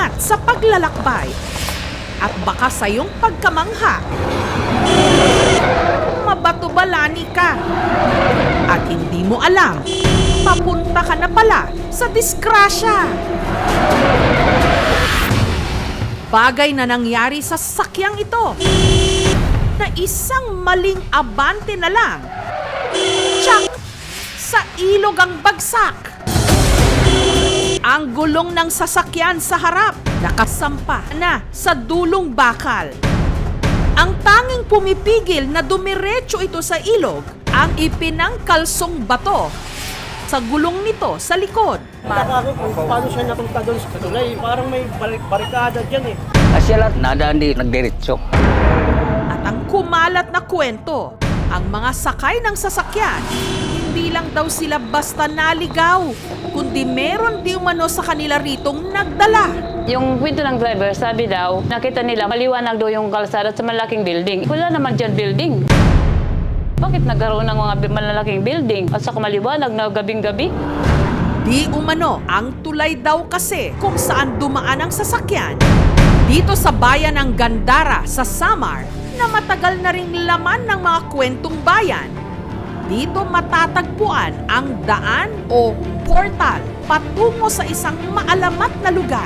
mag-ingat sa paglalakbay. At baka sa iyong pagkamangha, mabato-balani ka. At hindi mo alam, papunta ka na pala sa disgrasya. Bagay na nangyari sa sasakyang ito na isang maling abante na lang. Tsak! Sa ilog ang bagsak. Ang gulong ng sasakyan sa harap nakasampa na sa dulong bakal. Ang tanging pumipigil na dumiretso ito sa ilog ang ipinangkalsong bato sa gulong nito sa likod. Nakaka kung paano siya napunta doon sa tulay. Parang may barikada dyan eh. Asya lahat nadaan di nagdiretso. At ang kumalat na kwento, ang mga sakay ng sasakyan, hindi lang daw sila basta naligaw, kundi meron di umano sa kanila ritong nagdala. Yung kwento ng driver, sabi daw, nakita nila maliwanag daw yung kalsada sa malaking building. Wala naman dyan building. Bakit nagkaroon ng mga malalaking building at saka maliwanag na gabing-gabi? Di umano ang tulay daw kasi kung saan dumaan ang sasakyan. Dito sa bayan ng Gandara sa Samar na matagal na ring laman ng mga kwentong bayan. Dito matatagpuan ang daan o portal patungo sa isang maalamat na lugar.